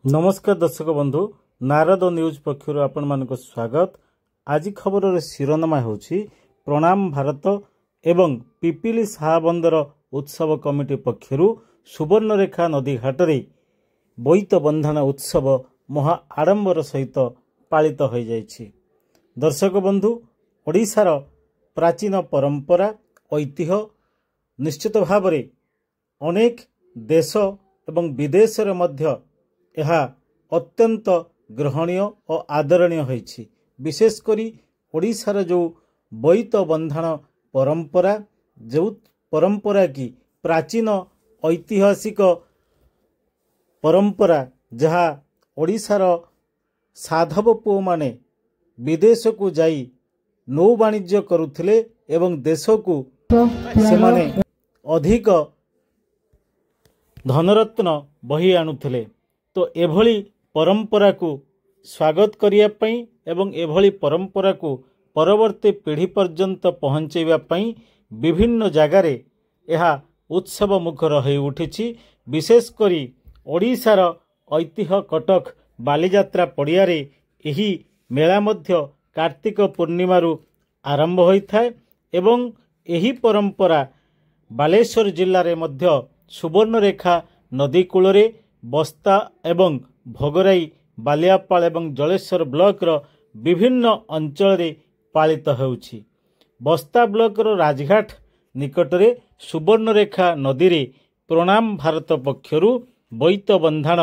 नमस्कार दर्शक बंधु, नारद न्यूज पक्षर आपण मान स्वागत। आज खबर शिरोनामा होछि प्रणाम भारत एवं पिपिली शाहबंदर उत्सव कमिटी पक्षर सुवर्णरेखा नदी घाट रे बोईत बंधन उत्सव महा आडंबर सहित पालित हो जाइछि। दर्शक बंधु, ओडिशार प्राचीन परंपरा ऐतिह्य निश्चित भाव में अनेक देश एवं विदेश रे मध्य यह अत्यंत ग्रहणीय और आदरणीय होइछि। विशेषकर ओडिशार जो बोईत बंधन परंपरा, जो परंपरा की प्राचीन ऐतिहासिक परंपरा, जहाँ ओडिशार साधव पुओ माने विदेश को जाई नौ वाणिज्य करुथिले एवं देश को सेमाने अधिक धनरत्न बही आणुथिले। तो एभली परंपरा को स्वागत करिया पई एवं एभली परंपरा को परवर्ती पीढ़ी पर्यंत पहुंचेबा पई विभिन्न जगार यह उत्सव मुखर हो उठिछि। विशेषकर ओडिशार ऐतिह्य कटक बालीजात्रा पड़िया रे एही मेला मध्य कार्तिक पूर्णिमारू आरंभ होइथाय एवं एही परंपरा बालेश्वर जिल्ला रे मध्य सुवर्णरेखा नदी कूलरे बस्ता एवं भोगराई बालियापाल एवं जलेश्वर ब्लॉक रो विभिन्न अंचल रे पालित होउछि। बस्ता ब्लॉक रो राजघाट निकटरे सुवर्णरेखा नदी रे प्रणाम भारत पक्षरु बोईत बंधन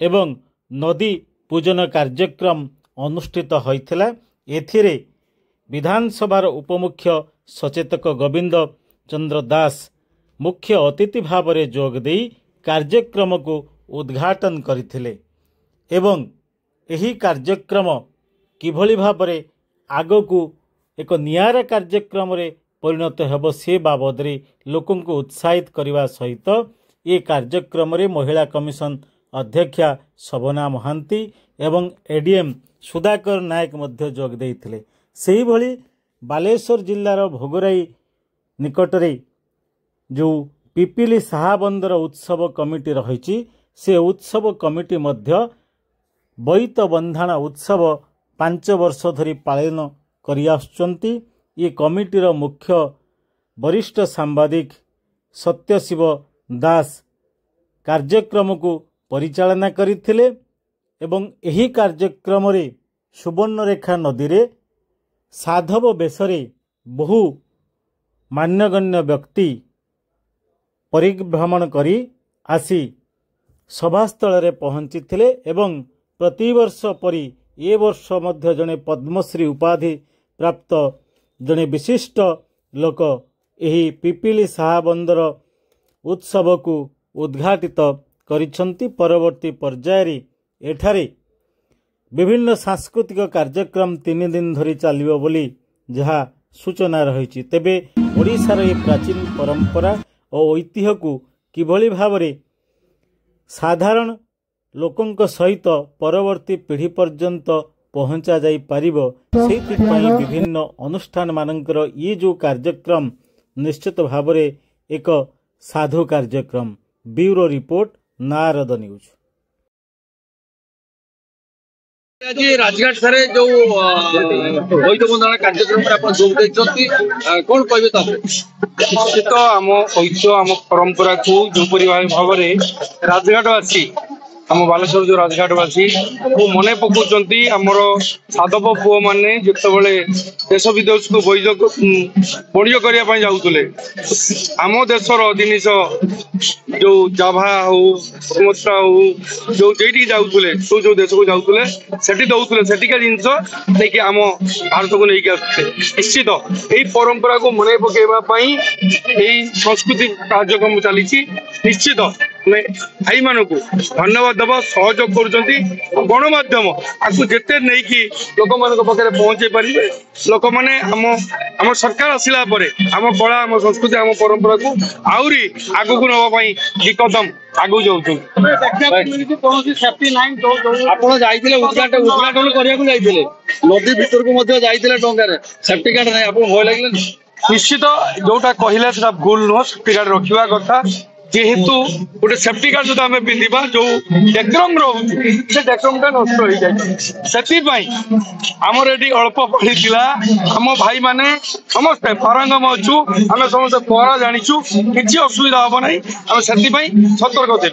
एवं नदी पूजन कार्यक्रम अनुष्ठित होइथिला। एथिरे विधानसभार उपमुख्य सचेतक गोविंद चंद्र दास मुख्य अतिथि भाव में जोग देई कार्यक्रम को उद्घाटन करथिले एवं एही कार्यक्रम किभली भाव में आगकू एक नियारा कार्यक्रम रे परिणत हेब से बाबद रे लोकन को उत्साहित करने सहित ये कार्यक्रम रे महिला कमिशन अध्यक्षा शोभना महांती एवं एडीएम सुधाकर नायक मध्य जोग देइथिले। सेही भली बालेश्वर जिल्लार भोगराई निकटरे जो पिपिली शाहबंदर उत्सव कमिटी रही, से उत्सव कमिटी मध्य बोईत बंधन उत्सव 5 वर्ष धरी पालन करि आसुचंती। ये कमिटीर मुख्य वरिष्ठ सांबादिक सत्यशिव दास कार्यक्रम को परिचालना करथिले एवं एही कार्यक्रम रे सुवर्णरेखा नदी रे साधव बेसरे बहु मान्यगण्य व्यक्ति परिभ्रमण करी आसी सभास्थल रे पहुंचीथिले एवं प्रतिवर्ष परी ए वर्ष मध्य जने पद्मश्री उपाधि प्राप्त जने विशिष्ट लोक एही पिपिली शाहबंदर उत्सव को उद्घाटित करिसंती। परवर्ती पर्याय रे एठारे विभिन्न सांस्कृतिक कार्यक्रम 3 दिन धरी चलिबो बोली जहा सूचना रही। तेबे ओडिशार ये प्राचीन परंपरा और ऐतिह्य को किभली भाव में साधारण लोकंक सहित परवर्ती पीढ़ी पर्यंत पहुंचा जाई पारिबो, सेतिपई विभिन्न अनुष्ठान मानकर ये जो कार्यक्रम निश्चित भाव में एक साधु कार्यक्रम। Bureau report, Narad news. आज राजघाट सारे जो बोईत बंधन कार्यक्रम कौन कहे निश्चित आम ऐतिह्य आम परंपरा को जोपरी भाव में राजघाटवासी आम बालेश्वर जो राजघाटवासी को मन पकाउंट आमर साधव पुओ मैंने जिते देश विदेश को बणिज करने जाऊे आम देशर जिनिस जो जाभा हो सुमत्रा हो जो जाऊे जो देश को जाऊे से दौले सेठिका जिनस नहीं आम भारत को लेकिन आसुले। निश्चित यही परंपरा को मन पकड़ाई संस्कृति कार्यक्रम चली। निश्चित भाई मान को धन्यवाद दबा सहयोग कर गणमाध्यम आपको जिते नहीं कि लोक मान पाखे पहुंचे पारे लोक मैंने आम सरकार आसला आम कला आम संस्कृति आम परंपरा को आहरी आगू नापी कि कदम आगू जाऊँ आप उद्घाटन करने नदी भर को सेफ्टी गार्ड ना आप भय लगे निश्चित जोटा कहले से भूल नुह सेफ्टी गार्ड रखा कथा जेहेतु गोटे सेफ्टी गार्ड जो आम पिंधा जो डेक्रम रोचे से डेक्रम टा नष्ट हो जाए आमर ये अल्प पढ़ी आम भाई माने समस्ते पारंगम अच्छु आम समस्त पहरा जाचु किसी असुविधा हम ना आम से सतर्क थे।